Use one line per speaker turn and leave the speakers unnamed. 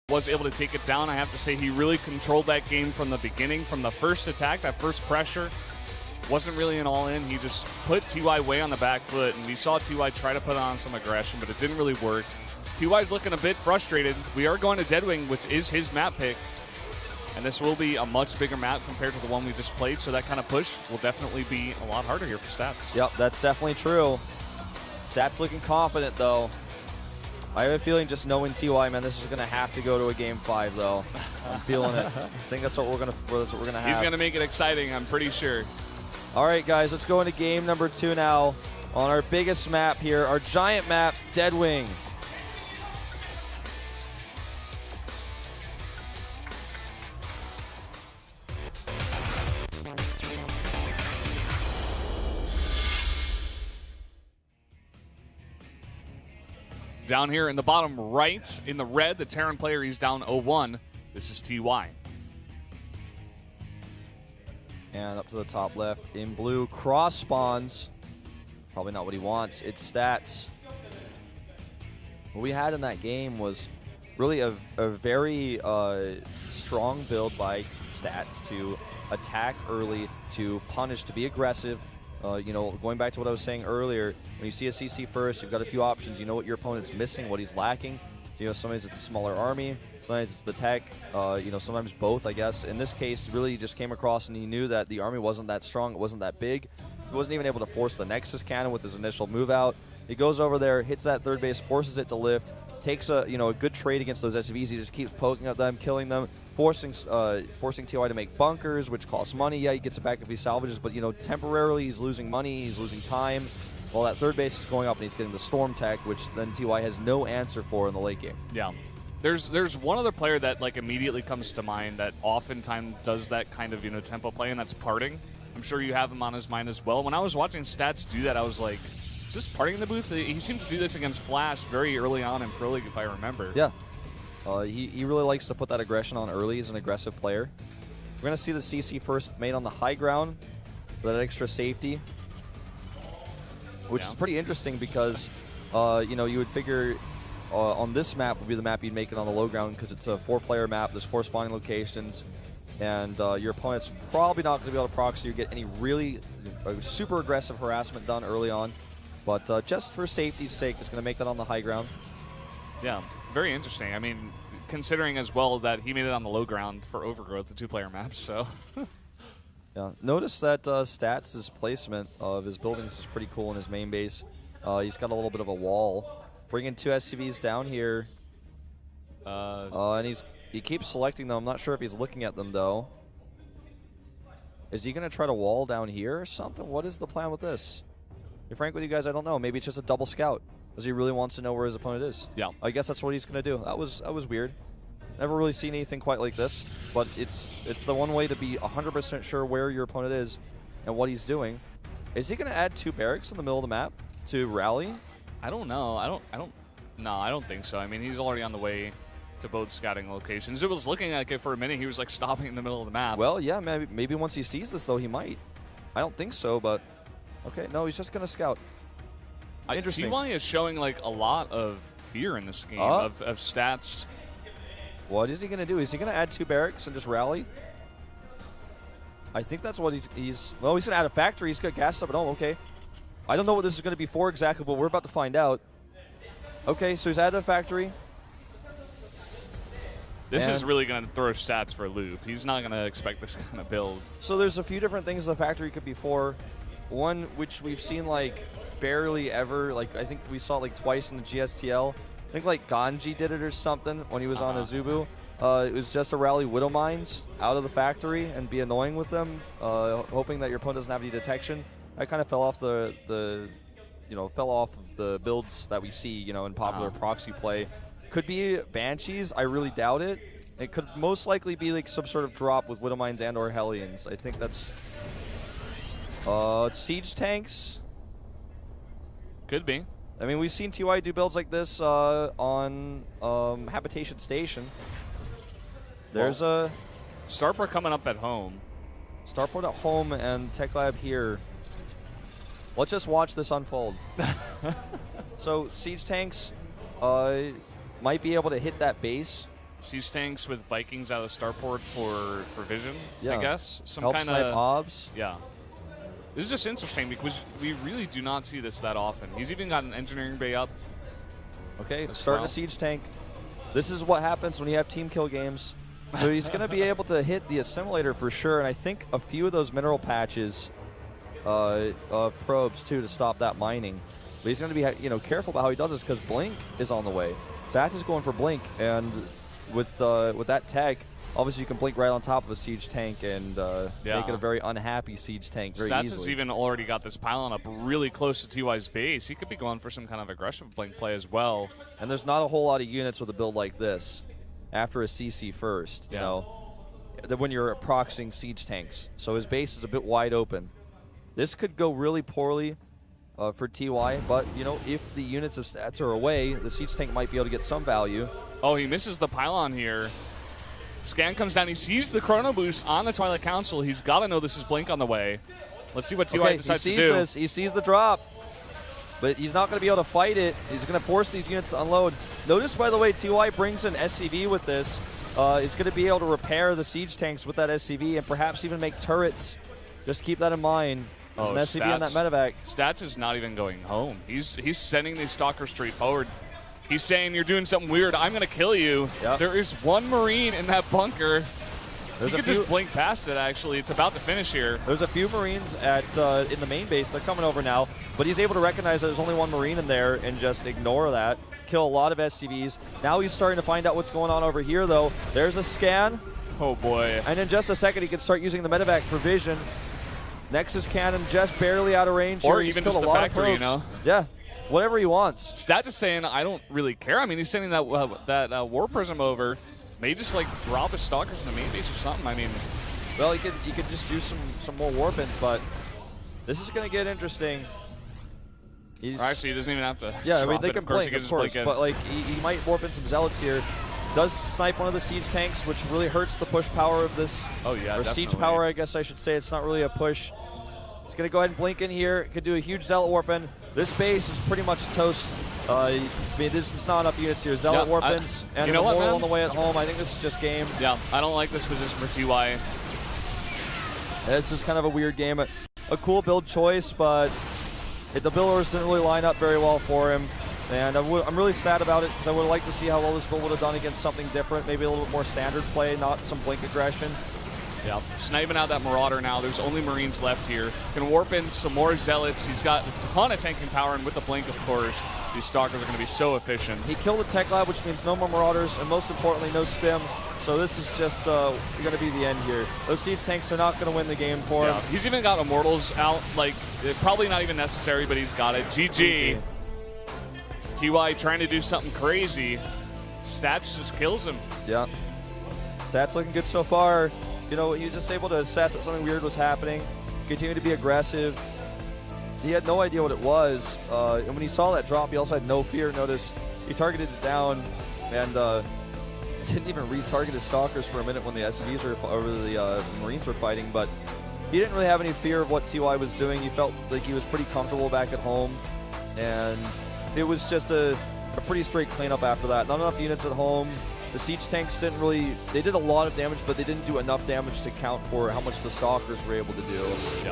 was able to take it down. I have to say he really controlled that game from the beginning, from the first attack, that first pressure. Wasn't really an all-in. He just put TY way on the back foot, and we saw TY try to put on some aggression, but it didn't really work. TY's looking a bit frustrated. We are going to Deadwing, which is his map pick, and this will be a much bigger map compared to the one we just played, so that kind of push will definitely be a lot harder here for Stats.
Yep, that's definitely true. Stats looking confident, though. I have a feeling just knowing TY, man, this is going to have to go to a Game 5, though. I'm feeling it. I think that's what we're going to have.
He's going to make it exciting, I'm pretty sure.
All right, guys, let's go into game number 2 now on our biggest map here, our giant map, Deadwing.
Down here in the bottom right, in the red, the Terran player, he's down 0-1. This is TY.
And up to the top left, in blue, cross spawns. Probably not what he wants. It's Stats. What we had in that game was really a very strong build by Stats to attack early, to punish, to be aggressive. You know, going back to what I was saying earlier, when you see a CC first, you've got a few options. You know what your opponent's missing, what he's lacking. You know, sometimes it's a smaller army, sometimes it's the tech, you know, sometimes both, I guess. In this case, really just came across and he knew that the army wasn't that strong, it wasn't that big. He wasn't even able to force the Nexus cannon with his initial move out. He goes over there, hits that third base, forces it to lift, takes a good trade against those SCVs. He just keeps poking at them, killing them, forcing TY to make bunkers, which costs money. Yeah, he gets it back if he salvages, but, you know, temporarily he's losing money, he's losing time. While that third base is going up and he's getting the Storm Tech, which then TY has no answer for in the late game.
Yeah. There's one other player that like immediately comes to mind that oftentimes does that kind of, you know, tempo play, and that's Parting. I'm sure you have him on his mind as well. When I was watching Stats do that, I was like, is this Parting in the booth? He seemed to do this against Flash very early on in Pro League, if I remember.
Yeah. He really likes to put that aggression on early. He's an aggressive player. We're going to see the CC first made on the high ground for that extra safety, which is pretty interesting because, you know, you would figure on this map would be the map you'd make it on the low ground because it's a 4-player map. There's 4 spawning locations, and your opponent's probably not going to be able to proxy or get any really super aggressive harassment done early on. But just for safety's sake, it's going to make that on the high ground.
Yeah, very interesting. I mean, considering as well that he made it on the low ground for Overgrowth, the 2-player maps, so...
Yeah. Notice that Stats' placement of his buildings is pretty cool in his main base. He's got a little bit of a wall. Bringing 2 SCVs down here. And he keeps selecting them. I'm not sure if he's looking at them, though. Is he going to try to wall down here or something? What is the plan with this? To be frank with you guys, I don't know. Maybe it's just a double scout, because he really wants to know where his opponent is.
Yeah.
I guess that's what he's going to do. That was weird. Never really seen anything quite like this, but it's the one way to be 100% sure where your opponent is and what he's doing. Is he going to add 2 barracks in the middle of the map to rally?
I don't know. No, I don't think so. I mean, he's already on the way to both scouting locations. It was looking like it for a minute. He was like stopping in the middle of the map.
Well, yeah, maybe once he sees this, though, he might. I don't think so, but okay. No, he's just going to scout. Interesting.
TY is showing like a lot of fear in this game of Stats.
What is he going to do? Is he going to add 2 barracks and just rally? I think that's what he's well, he's going to add a factory. He's got gas up at home. Okay. I don't know what this is going to be for exactly, but we're about to find out. Okay, so he's added a factory.
This is really going to throw Stats for a loop. He's not going to expect this kind of build.
So there's a few different things the factory could be for. One which we've seen like barely ever. Like I think we saw it like twice in the GSTL. I think like Ganji did it or something when he was on Azubu. It was just to rally Widow Mines out of the factory and be annoying with them, hoping that your opponent doesn't have any detection. I kind of fell off the builds that we see, you know, in popular proxy play. Could be Banshees. I really doubt it. It could most likely be like some sort of drop with Widow Mines and or Hellions. I think that's siege tanks.
Could be.
I mean, we've seen TY do builds like this on Habitation Station. There's a
Starport coming up at home.
Starport at home and Tech Lab here. Let's just watch this unfold. So siege tanks might be able to hit that base
Siege tanks with Vikings out of the starport for vision,
Yeah.
I guess. Some
Help
kind
snipe
of
obs.
yeah. This is just interesting because we really do not see this that often. He's even got an engineering bay up.
Okay,
as
starting
well.
a siege tank. This is what happens when you have team kill games. So he's going to be able to hit the assimilator for sure, and I think a few of those mineral patches, probes too, to stop that mining. But he's going to be careful about how he does this because Blink is on the way. Stats is going for Blink, and with that tech, obviously you can Blink right on top of a siege tank and make it a very unhappy siege tank very
Stats
easily.
has even already got this pylon up really close to TY's base. He could be going for some kind of aggressive Blink play as well.
And there's not a whole lot of units with a build like this after a CC first, you know, when you're proxying siege tanks. So his base is a bit wide open. This could go really poorly for TY, but, if the units of Stats are away, the siege tank might be able to get some value.
Oh, he misses the pylon here. Scan comes down. He sees the Chrono Boost on the Twilight Council. He's got to know this is Blink on the way. Let's see what TY decides to do.
He sees the drop, but he's not going to be able to fight it. He's going to force these units to unload. Notice, by the way, TY brings an SCV with this. It's going to be able to repair the siege tanks with that SCV and perhaps even make turrets. Just keep that in mind. There's an SCV on that medevac.
Stats is not even going home. He's sending these stalkers straight forward. He's saying, you're doing something weird. I'm going to kill you.
Yep.
There is one Marine in that bunker.
He
could just blink past it, actually. It's about to finish here.
There's a few Marines in the main base. They're coming over now. But he's able to recognize that there's only one Marine in there and just ignore that. Kill a lot of SCVs. Now he's starting to find out what's going on over here, though. There's a scan.
Oh, boy.
And in just a second, he can start using the medevac for vision. Nexus cannon just barely out of range.
Or
here.
even just the factory,
Yeah. Whatever he wants.
Stats is saying, I don't really care. I mean, he's sending that War Prism over. May just, drop his stalkers in the main base or something. I mean...
Well, he could just do some more Warpins, but this is going to get interesting.
Actually, he doesn't even have to
they can blink, of course, but, he might warp in some Zealots here. Does snipe one of the siege tanks, which really hurts the push power of this.
Oh, yeah,
or siege power, I guess I should say. It's not really a push. He's going to go ahead and blink in here. Could do a huge Zealot warp in. This base is pretty much toast. I mean, there's not enough units here. Zealot warp-ins and a Memorial on the way at home. I think this is just game.
Yeah, I don't like this position for TY.
This is kind of a weird game. A cool build choice, but the build orders didn't really line up very well for him. And I'm really sad about it because I would like to see how well this build would have done against something different. Maybe a little bit more standard play, not some blink aggression.
Yeah, sniping out that Marauder now. There's only Marines left here. Can warp in some more Zealots. He's got a ton of tanking power, and with the blink, of course, these stalkers are going to be so efficient.
He killed the tech lab, which means no more Marauders, and most importantly, no stim. So this is just going to be the end here. Those siege tanks are not going to win the game for him.
He's even got Immortals out. Probably not even necessary, but he's got it. GG. TY trying to do something crazy. Stats just kills him.
Yeah. Stats looking good so far. He was just able to assess that something weird was happening, continue to be aggressive. He had no idea what it was, and when he saw that drop, he also had no fear. Notice he targeted it down, and didn't even retarget his stalkers for a minute when the SCVs or the Marines were fighting, but he didn't really have any fear of what TY was doing. He felt like he was pretty comfortable back at home, and it was just a pretty straight cleanup after that. Not enough units at home. The siege tanks didn't really, they did a lot of damage, but they didn't do enough damage to count for how much the stalkers were able to do.
Yeah.